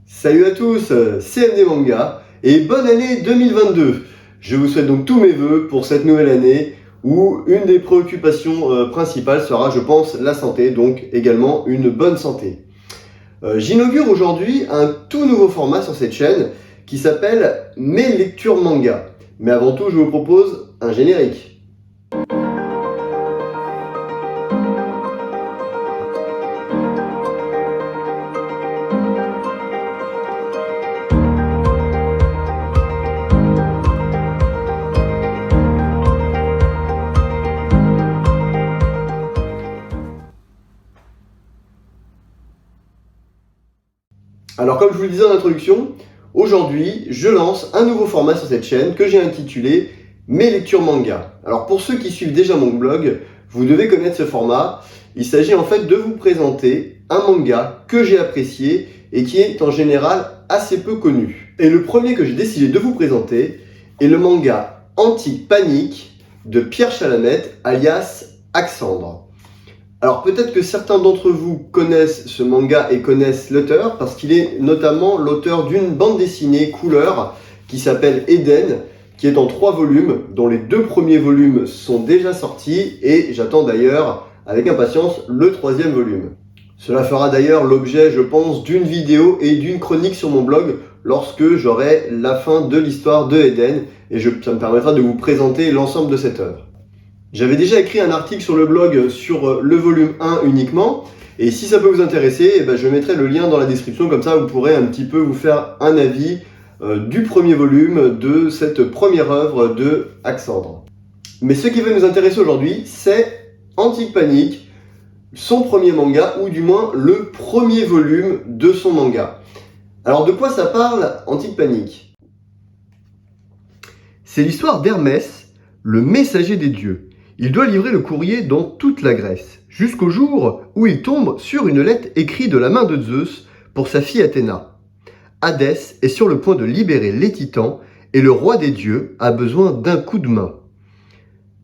Salut à tous, c'est MD Manga et bonne année 2022. Je vous souhaite donc tous mes vœux pour cette nouvelle année où une des préoccupations principales sera, je pense, la santé, donc également une bonne santé. J'inaugure aujourd'hui un tout nouveau format sur cette chaîne qui s'appelle Mes lectures manga. Mais avant tout, je vous propose un générique. Alors comme je vous le disais en introduction, aujourd'hui je lance un nouveau format sur cette chaîne que j'ai intitulé Mes lectures manga. Alors pour ceux qui suivent déjà mon blog, vous devez connaître ce format. Il s'agit en fait de vous présenter un manga que j'ai apprécié et qui est en général assez peu connu. Et le premier que j'ai décidé de vous présenter est le manga Antique Panique de Pierre Chalamet alias Axandre. Alors peut-être que certains d'entre vous connaissent ce manga et connaissent l'auteur parce qu'il est notamment l'auteur d'une bande dessinée couleur qui s'appelle Eden, qui est en 3 volumes, dont les 2 premiers volumes sont déjà sortis et j'attends d'ailleurs avec impatience le 3e volume. Cela fera d'ailleurs l'objet, je pense, d'une vidéo et d'une chronique sur mon blog lorsque j'aurai la fin de l'histoire de Eden et ça me permettra de vous présenter l'ensemble de cette œuvre. J'avais déjà écrit un article sur le blog sur le volume 1 uniquement, et si ça peut vous intéresser, je mettrai le lien dans la description, comme ça vous pourrez un petit peu vous faire un avis du premier volume de cette première œuvre de Axandre. Mais ce qui va nous intéresser aujourd'hui, c'est Antique Panique, son premier manga, ou du moins le premier volume de son manga. Alors de quoi ça parle, Antique Panique? C'est l'histoire d'Hermès, le messager des dieux. Il doit livrer le courrier dans toute la Grèce, jusqu'au jour où il tombe sur une lettre écrite de la main de Zeus pour sa fille Athéna. Hadès est sur le point de libérer les titans et le roi des dieux a besoin d'un coup de main.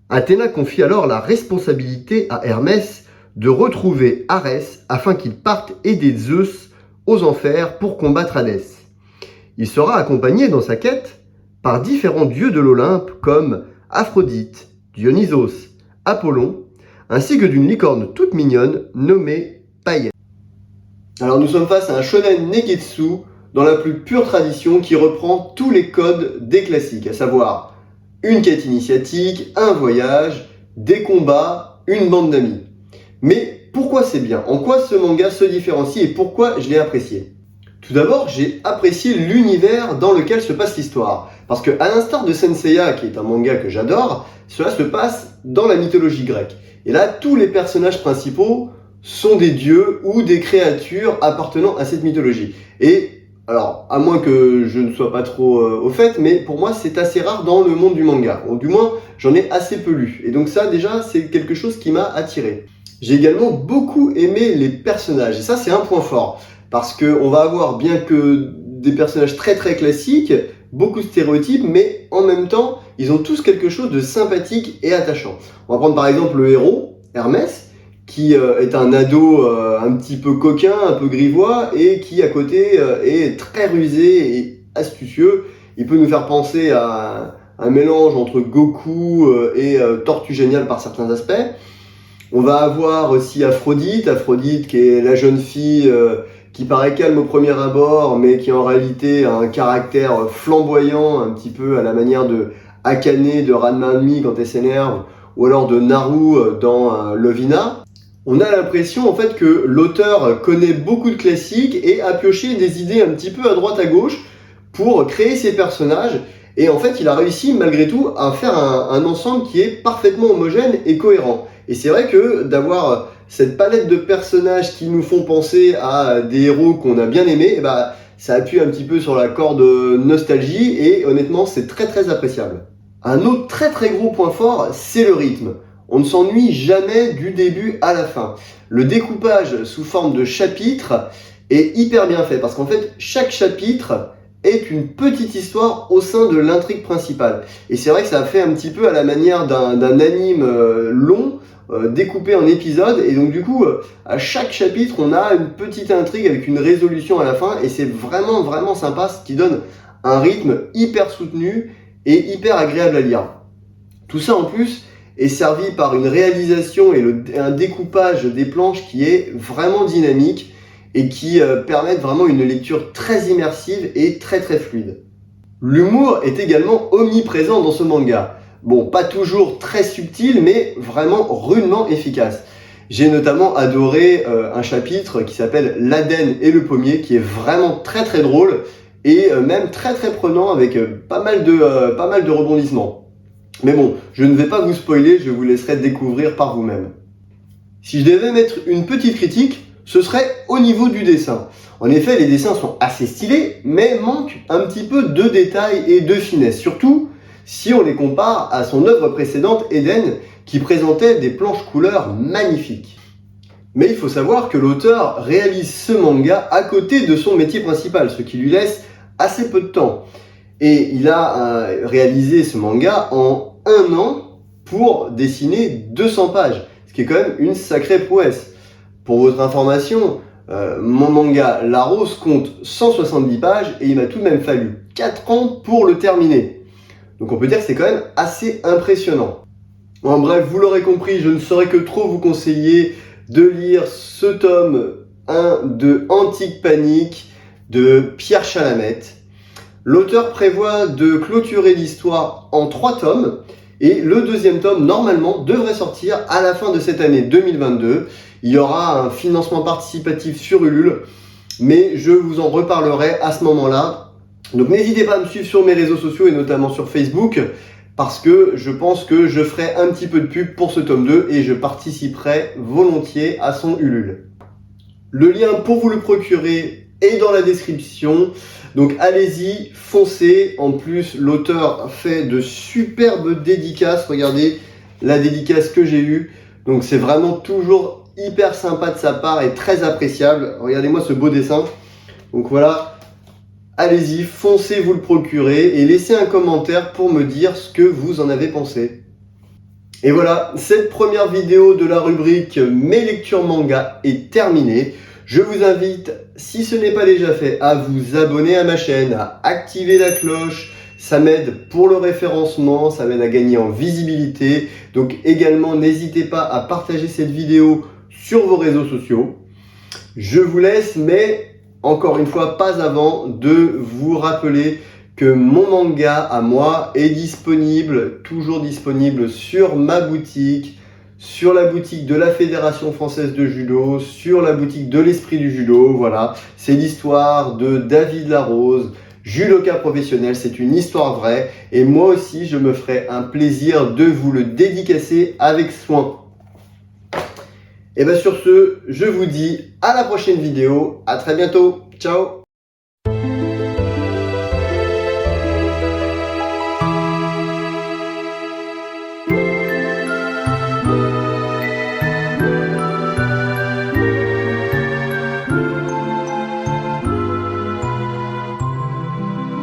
Athéna confie alors la responsabilité à Hermès de retrouver Arès afin qu'il parte aider Zeus aux enfers pour combattre Hadès. Il sera accompagné dans sa quête par différents dieux de l'Olympe comme Aphrodite, Dionysos, Apollon, ainsi que d'une licorne toute mignonne nommée Païenne. Alors nous sommes face à un shonen neketsu dans la plus pure tradition qui reprend tous les codes des classiques, à savoir une quête initiatique, un voyage, des combats, une bande d'amis. Mais pourquoi c'est bien? En quoi ce manga se différencie et pourquoi je l'ai apprécié? Tout d'abord, j'ai apprécié l'univers dans lequel se passe l'histoire. Parce que, à l'instar de Senseiya, qui est un manga que j'adore, cela se passe dans la mythologie grecque. Et là, tous les personnages principaux sont des dieux ou des créatures appartenant à cette mythologie. Et, alors, à moins que je ne sois pas trop au fait, mais pour moi, c'est assez rare dans le monde du manga. Ou du moins, j'en ai assez peu lu. Et donc ça, déjà, c'est quelque chose qui m'a attiré. J'ai également beaucoup aimé les personnages. Et ça, c'est un point fort. Parce qu'on va avoir, bien que des personnages très très classiques, beaucoup de stéréotypes, mais en même temps, ils ont tous quelque chose de sympathique et attachant. On va prendre par exemple le héros, Hermès, qui est un ado un petit peu coquin, un peu grivois, et qui à côté est très rusé et astucieux. Il peut nous faire penser à un mélange entre Goku et Tortue Géniale par certains aspects. On va avoir aussi Aphrodite qui est la jeune fille qui paraît calme au premier abord, mais qui en réalité a un caractère flamboyant, un petit peu à la manière de Akane de Ranma 1/2 quand elle s'énerve, ou alors de Naru dans Lovina. On a l'impression en fait que l'auteur connaît beaucoup de classiques et a pioché des idées un petit peu à droite à gauche pour créer ses personnages. Et en fait, il a réussi malgré tout à faire un ensemble qui est parfaitement homogène et cohérent. Et c'est vrai que d'avoir cette palette de personnages qui nous font penser à des héros qu'on a bien aimés, ça appuie un petit peu sur la corde nostalgie et honnêtement, c'est très très appréciable. Un autre très très gros point fort, c'est le rythme. On ne s'ennuie jamais du début à la fin. Le découpage sous forme de chapitres est hyper bien fait parce qu'en fait, chaque chapitre est une petite histoire au sein de l'intrigue principale. Et c'est vrai que ça a fait un petit peu à la manière d'un anime long découpés en épisodes, et donc du coup à chaque chapitre on a une petite intrigue avec une résolution à la fin, et c'est vraiment sympa, ce qui donne un rythme hyper soutenu et hyper agréable à lire. Tout ça en plus est servi par une réalisation et un découpage des planches qui est vraiment dynamique et qui permettent vraiment une lecture très immersive et très fluide. L'humour est également omniprésent dans ce manga. Bon, pas toujours très subtil, mais vraiment rudement efficace. J'ai notamment adoré un chapitre qui s'appelle L'Aden et le pommier, qui est vraiment très drôle et même très prenant, avec pas mal de rebondissements. Mais bon, je ne vais pas vous spoiler, je vous laisserai découvrir par vous-même. Si je devais mettre une petite critique, ce serait au niveau du dessin. En effet, les dessins sont assez stylés, mais manquent un petit peu de détails et de finesse, surtout si on les compare à son œuvre précédente, Eden, qui présentait des planches couleurs magnifiques. Mais il faut savoir que l'auteur réalise ce manga à côté de son métier principal, ce qui lui laisse assez peu de temps. Et il a réalisé ce manga en 1 an pour dessiner 200 pages, ce qui est quand même une sacrée prouesse. Pour votre information, mon manga La Rose compte 170 pages et il m'a tout de même fallu 4 ans pour le terminer. Donc on peut dire que c'est quand même assez impressionnant. En bref, vous l'aurez compris, je ne saurais que trop vous conseiller de lire ce tome 1 de Antique Panique de Pierre Chalamette. L'auteur prévoit de clôturer l'histoire en 3 tomes et le 2e tome, normalement, devrait sortir à la fin de cette année 2022. Il y aura un financement participatif sur Ulule, mais je vous en reparlerai à ce moment-là. Donc n'hésitez pas à me suivre sur mes réseaux sociaux et notamment sur Facebook, parce que je pense que je ferai un petit peu de pub pour ce tome 2 et je participerai volontiers à son Ulule. Le lien pour vous le procurer est dans la description. Donc allez-y, foncez. En plus, l'auteur fait de superbes dédicaces. Regardez la dédicace que j'ai eue. Donc c'est vraiment toujours hyper sympa de sa part et très appréciable. Regardez-moi ce beau dessin. Donc voilà, allez-y, foncez vous le procurer et laissez un commentaire pour me dire ce que vous en avez pensé. Et voilà, cette première vidéo de la rubrique Mes lectures manga est terminée. Je vous invite, si ce n'est pas déjà fait, à vous abonner à ma chaîne, à activer la cloche. Ça m'aide pour le référencement, ça m'aide à gagner en visibilité. Donc également, n'hésitez pas à partager cette vidéo sur vos réseaux sociaux. Je vous laisse, mais encore une fois, pas avant de vous rappeler que mon manga à moi est disponible, toujours disponible sur ma boutique, sur la boutique de la Fédération Française de Judo, sur la boutique de l'Esprit du Judo. Voilà, c'est l'histoire de David Larose, judoka professionnel, c'est une histoire vraie. Et moi aussi, je me ferai un plaisir de vous le dédicacer avec soin. Et bien sur ce, je vous dis à la prochaine vidéo. À très bientôt. Ciao.